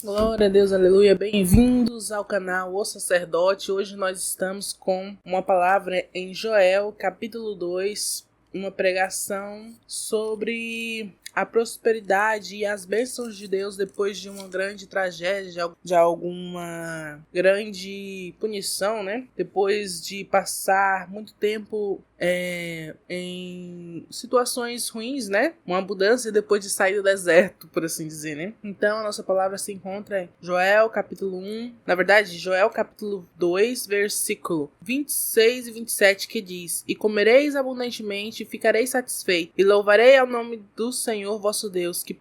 Glória a Deus, aleluia. Bem-vindos ao canal O Sacerdote. Hoje nós estamos com uma palavra em Joel, capítulo 2, uma pregação sobre a prosperidade e as bênçãos de Deus depois de uma grande tragédia, de alguma grande punição, né? Depois de passar muito tempo em situações ruins, né? Uma abundância depois de sair do deserto, por assim dizer, né? Então a nossa palavra se encontra em Joel capítulo 1, na verdade Joel capítulo 2, versículo 26 e 27, que diz: E comereis abundantemente, e ficareis satisfeitos, e louvarei ao nome do Senhor vosso Deus, que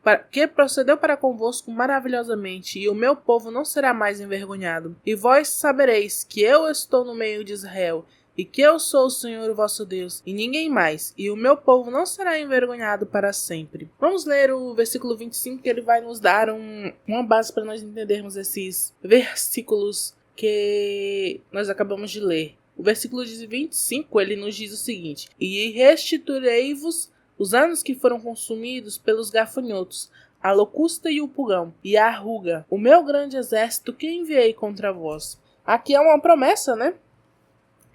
procedeu para convosco maravilhosamente, e o meu povo não será mais envergonhado. E vós sabereis que eu estou no meio de Israel, e que eu sou o Senhor vosso Deus, e ninguém mais, e o meu povo não será envergonhado para sempre. Vamos ler o versículo 25, que ele vai nos dar uma base para nós entendermos esses versículos que nós acabamos de ler. O versículo 25, ele nos diz o seguinte: E restituirei-vos os anos que foram consumidos pelos gafanhotos, a locusta e o pulgão, e a arruga, o meu grande exército que enviei contra vós. Aqui é uma promessa, né?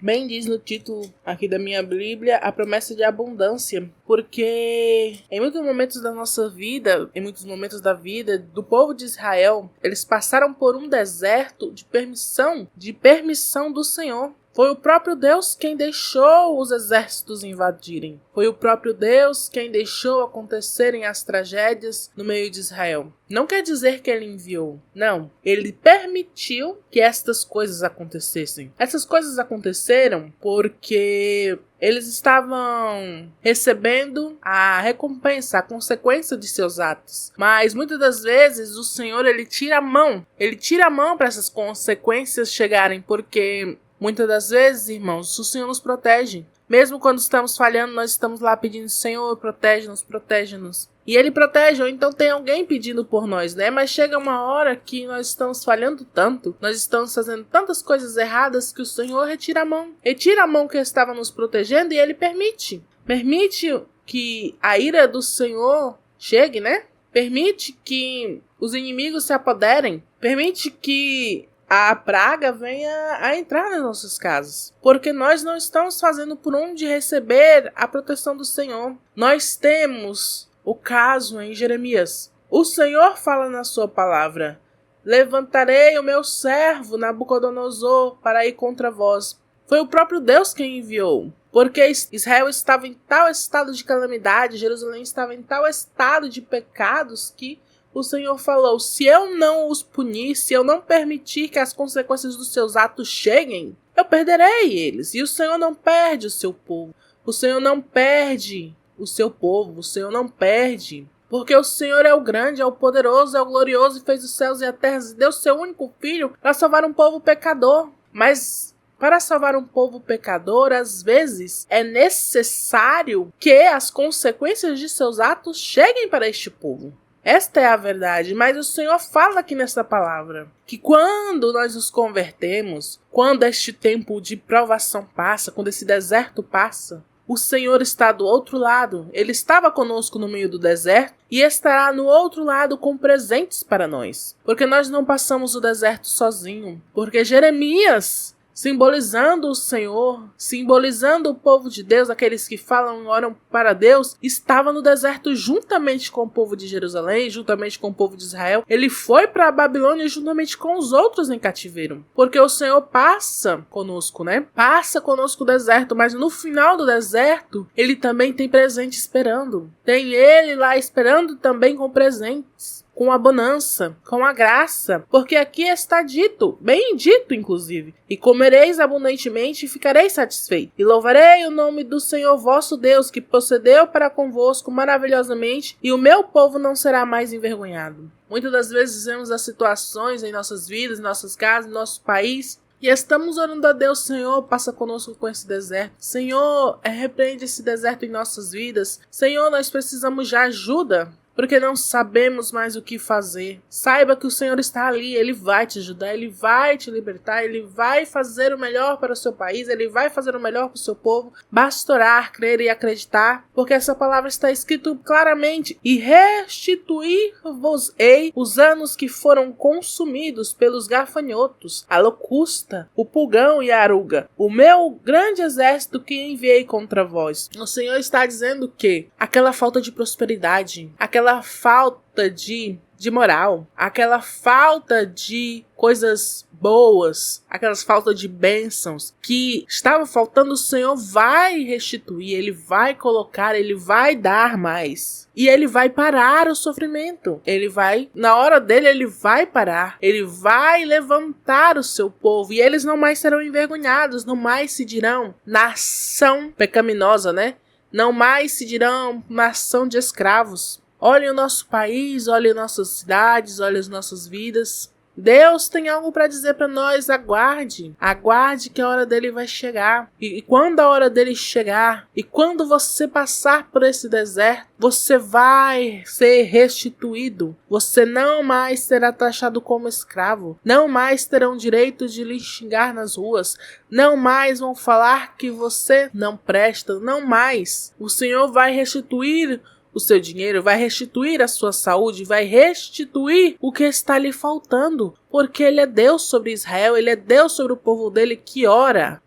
Bem diz no título aqui da minha Bíblia, a promessa de abundância, porque em muitos momentos da nossa vida, em muitos momentos da vida do povo de Israel, eles passaram por um deserto de permissão do Senhor. Foi o próprio Deus quem deixou os exércitos invadirem. Foi o próprio Deus quem deixou acontecerem as tragédias no meio de Israel. Não quer dizer que ele enviou. Não. Ele permitiu que estas coisas acontecessem. Essas coisas aconteceram porque eles estavam recebendo a recompensa, a consequência de seus atos. Mas muitas das vezes o Senhor, ele tira a mão. Ele tira a mão para essas consequências chegarem, porque muitas das vezes, irmãos, o Senhor nos protege. Mesmo quando estamos falhando, nós estamos lá pedindo: Senhor, protege-nos, protege-nos. E Ele protege, ou então tem alguém pedindo por nós, né? Mas chega uma hora que nós estamos falhando tanto, nós estamos fazendo tantas coisas erradas, que o Senhor retira a mão. Retira a mão que estava nos protegendo e Ele permite. Permite que a ira do Senhor chegue, né? Permite que os inimigos se apoderem. Permite que a praga venha a entrar nas nossas casas, porque nós não estamos fazendo por onde receber a proteção do Senhor. Nós temos o caso em Jeremias. O Senhor fala na sua palavra: levantarei o meu servo Nabucodonosor para ir contra vós. Foi o próprio Deus quem enviou, porque Israel estava em tal estado de calamidade, Jerusalém estava em tal estado de pecados, que o Senhor falou: se eu não os punir, se eu não permitir que as consequências dos seus atos cheguem, eu perderei eles. E o Senhor não perde o seu povo. O Senhor não perde o seu povo. O Senhor não perde. Porque o Senhor é o grande, é o poderoso, é o glorioso, e fez os céus e a terra, e deu seu único filho para salvar um povo pecador. Mas para salvar um povo pecador, às vezes é necessário que as consequências de seus atos cheguem para este povo. Esta é a verdade, mas o Senhor fala aqui nessa palavra que quando nós nos convertemos, quando este tempo de provação passa, quando esse deserto passa, o Senhor está do outro lado. Ele estava conosco no meio do deserto e estará no outro lado com presentes para nós. Porque nós não passamos o deserto sozinho. Porque Jeremias, simbolizando o Senhor, simbolizando o povo de Deus, aqueles que falam e oram para Deus, estava no deserto juntamente com o povo de Jerusalém, juntamente com o povo de Israel. Ele foi para a Babilônia juntamente com os outros em cativeiro, porque o Senhor passa conosco, né? Passa conosco o deserto, mas no final do deserto, Ele também tem presente esperando. Tem Ele lá esperando também com presentes, com a bonança, com a graça, porque aqui está dito, bem dito inclusive: e comereis abundantemente e ficareis satisfeitos, e louvarei o nome do Senhor vosso Deus, que procedeu para convosco maravilhosamente, e o meu povo não será mais envergonhado. Muitas das vezes vemos as situações em nossas vidas, em nossas casas, em nosso país, e estamos orando a Deus: Senhor, passa conosco com esse deserto. Senhor, repreende esse deserto em nossas vidas. Senhor, nós precisamos de ajuda. porque não sabemos mais o que fazer. Saiba que o Senhor está ali, Ele vai te ajudar, Ele vai te libertar, Ele vai fazer o melhor para o seu país, Ele vai fazer o melhor para o seu povo. Basta orar, crer e acreditar, porque essa palavra está escrita claramente: e restituir-vos-ei os anos que foram consumidos pelos gafanhotos, a locusta, o pulgão e a aruga, o meu grande exército que enviei contra vós. O Senhor está dizendo que aquela falta de prosperidade, aquela falta de moral, aquela falta de coisas boas, aquelas faltas de bênçãos que estavam faltando, o Senhor vai restituir, Ele vai colocar, Ele vai dar mais. E Ele vai parar o sofrimento. Ele vai, na hora dele, Ele vai parar. Ele vai levantar o seu povo. E eles não mais serão envergonhados, não mais se dirão nação pecaminosa, né? Não mais se dirão nação de escravos. Olhem o nosso país, olhem nossas cidades, olhem as nossas vidas. Deus tem algo para dizer para nós. Aguarde. Aguarde que a hora dele vai chegar. E quando a hora dele chegar, e quando você passar por esse deserto, você vai ser restituído. Você não mais será taxado como escravo. Não mais terão direito de lhe xingar nas ruas. Não mais vão falar que você não presta. Não mais. O Senhor vai restituir o seu dinheiro, vai restituir a sua saúde, vai restituir o que está lhe faltando, porque Ele é Deus sobre Israel, Ele é Deus sobre o povo dele que ora,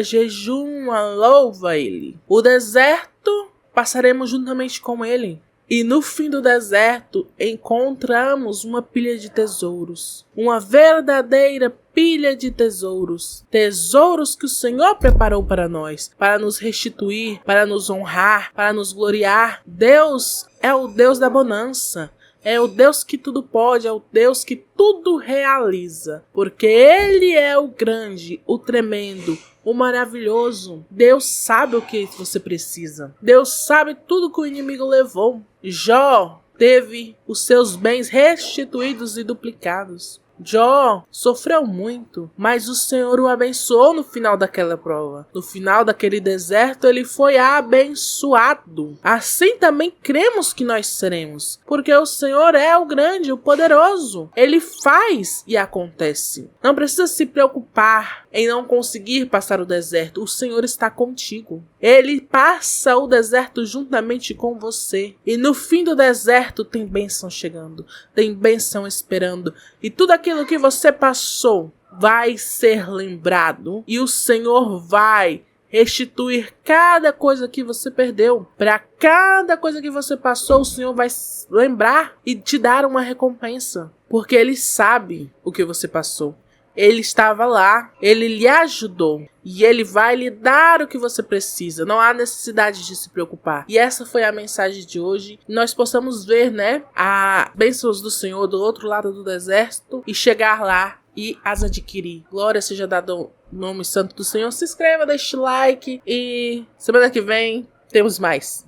jejuma, louva Ele. O deserto passaremos juntamente com Ele. E no fim do deserto encontramos uma pilha de tesouros. Uma verdadeira pilha de tesouros. Tesouros que o Senhor preparou para nós. Para nos restituir, para nos honrar, para nos gloriar. Deus é o Deus da bonança. É o Deus que tudo pode, é o Deus que tudo realiza. Porque Ele é o grande, o tremendo, o maravilhoso. Deus sabe o que você precisa. Deus sabe tudo que o inimigo levou. Jó teve os seus bens restituídos e duplicados. Jó sofreu muito, mas o Senhor o abençoou no final daquela prova. No final daquele deserto, ele foi abençoado. Assim também cremos que nós seremos, porque o Senhor é o grande, o poderoso. Ele faz e acontece. Não precisa se preocupar em não conseguir passar o deserto. O Senhor está contigo. Ele passa o deserto juntamente com você. E no fim do deserto tem bênção chegando, tem bênção esperando. E tudo aquilo que você passou vai ser lembrado. E o Senhor vai restituir cada coisa que você perdeu. Para cada coisa que você passou, o Senhor vai lembrar e te dar uma recompensa. Porque Ele sabe o que você passou. Ele estava lá, Ele lhe ajudou e Ele vai lhe dar o que você precisa. Não há necessidade de se preocupar. E essa foi a mensagem de hoje. Nós possamos ver, as bênçãos do Senhor do outro lado do deserto e chegar lá e as adquirir. Glória seja dada ao nome santo do Senhor. Se inscreva, deixe like e semana que vem temos mais.